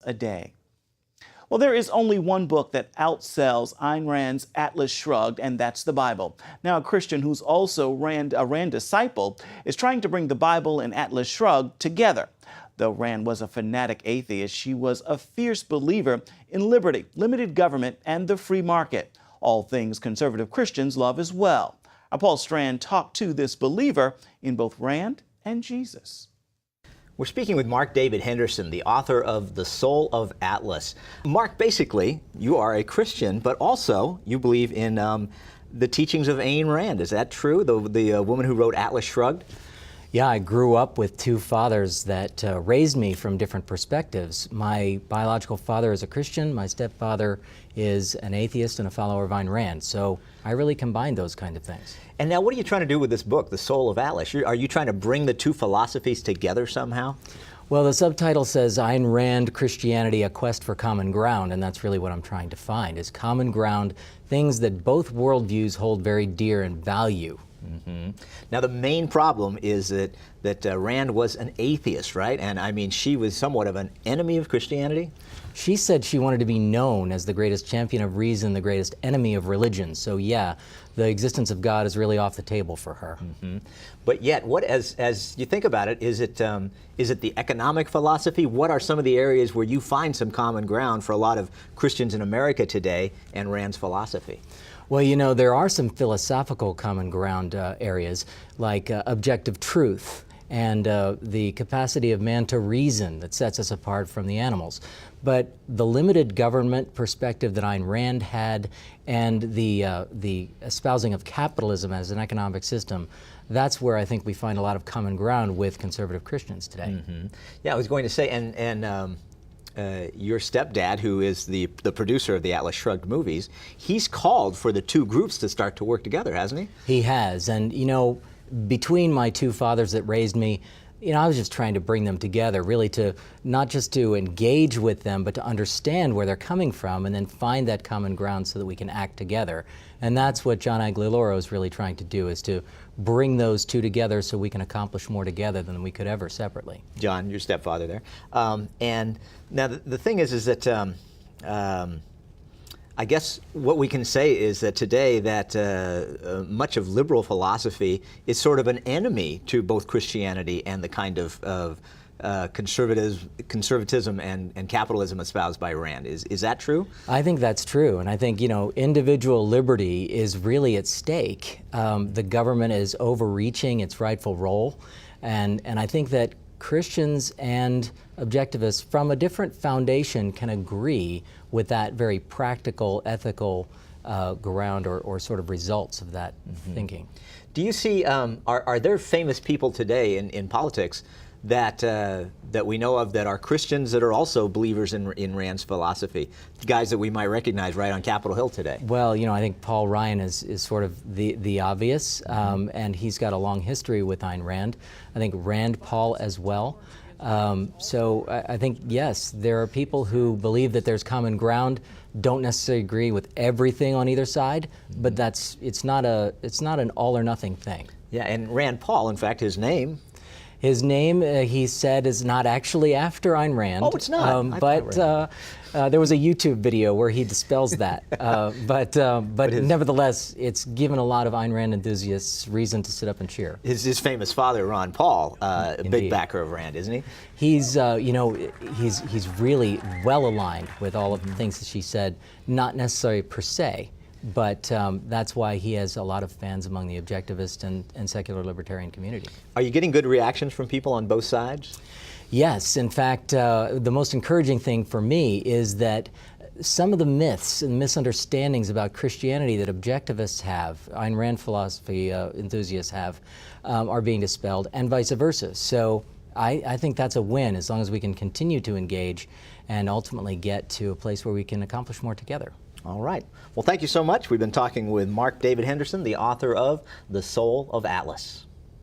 a day. Well, there is only one book that outsells Ayn Rand's Atlas Shrugged, and that's the Bible. Now, a Christian who's also a Rand disciple is trying to bring the Bible and Atlas Shrugged together. Though Rand was a fanatic atheist, she was a fierce believer in liberty, limited government, and the free market, all things conservative Christians love as well. Our Paul Strand talked to this believer in both Rand and Jesus. We're speaking with Mark David Henderson, the author of The Soul of Atlas. Mark, basically, you are a Christian, but also you believe in the teachings of Ayn Rand. Is that true, the woman who wrote Atlas Shrugged? Yeah, I grew up with two fathers that raised me from different perspectives. My biological father is a Christian, my stepfather is an atheist and a follower of Ayn Rand, so I really combine those kind of things. And now what are you trying to do with this book, The Soul of Atlas? Are you trying to bring the two philosophies together somehow? Well, the subtitle says Ayn Rand, Christianity, A Quest for Common Ground, and that's really what I'm trying to find, is common ground, things that both worldviews hold very dear in value. Mm-hmm. Now, the main problem is that Rand was an atheist, right? And I mean, she was somewhat of an enemy of Christianity? She said she wanted to be known as the greatest champion of reason, the greatest enemy of religion. So yeah, the existence of God is really off the table for her. Mm-hmm. But yet, as you think about it, is it the economic philosophy? What are some of the areas where you find some common ground for a lot of Christians in America today and Rand's philosophy? Well, you know, there are some philosophical common ground areas, like objective truth and the capacity of man to reason that sets us apart from the animals. But the limited government perspective that Ayn Rand had and the espousing of capitalism as an economic system, that's where I think we find a lot of common ground with conservative Christians today. Mm-hmm. Yeah, I was going to say, your stepdad, who is the producer of the Atlas Shrugged movies, he's called for the two groups to start to work together, hasn't he? He has, and you know, between my two fathers that raised me, you know, I was just trying to bring them together, really to not just to engage with them, but to understand where they're coming from and then find that common ground so that we can act together. And that's what John Aguilera is really trying to do, is to bring those two together so we can accomplish more together than we could ever separately. John, your stepfather there. And now the thing is that I guess what we can say is that today that much of liberal philosophy is sort of an enemy to both Christianity and the kind of conservatism and capitalism espoused by Rand. Is that true? I think that's true, and I think, you know, individual liberty is really at stake. The government is overreaching its rightful role, and I think that Christians and objectivists from a different foundation can agree with that very practical, ethical ground or sort of results of that thinking. Do you see, are there famous people today in politics that we know of that are Christians that are also believers in Rand's philosophy? Guys that we might recognize right on Capitol Hill today. Well, you know, I think Paul Ryan is sort of the obvious, and he's got a long history with Ayn Rand. I think Rand Paul as well. So I think, yes, there are people who believe that there's common ground, don't necessarily agree with everything on either side, but it's not an all or nothing thing. Yeah, and Rand Paul, in fact, his name, he said, is not actually after Ayn Rand. Oh, it's not. But there was a YouTube video where he dispels that. But nevertheless, it's given a lot of Ayn Rand enthusiasts reason to sit up and cheer. His famous father, Ron Paul, a big backer of Rand, isn't he? He's, you know, he's really well aligned with all of the things that she said, not necessarily per se. But that's why he has a lot of fans among the objectivist and secular libertarian community. Are you getting good reactions from people on both sides? Yes. In fact, the most encouraging thing for me is that some of the myths and misunderstandings about Christianity that objectivists have, Ayn Rand philosophy enthusiasts have, are being dispelled, and vice versa. So I think that's a win as long as we can continue to engage and ultimately get to a place where we can accomplish more together. All right. Well, thank you so much. We've been talking with Mark David Henderson, the author of The Soul of Atlas.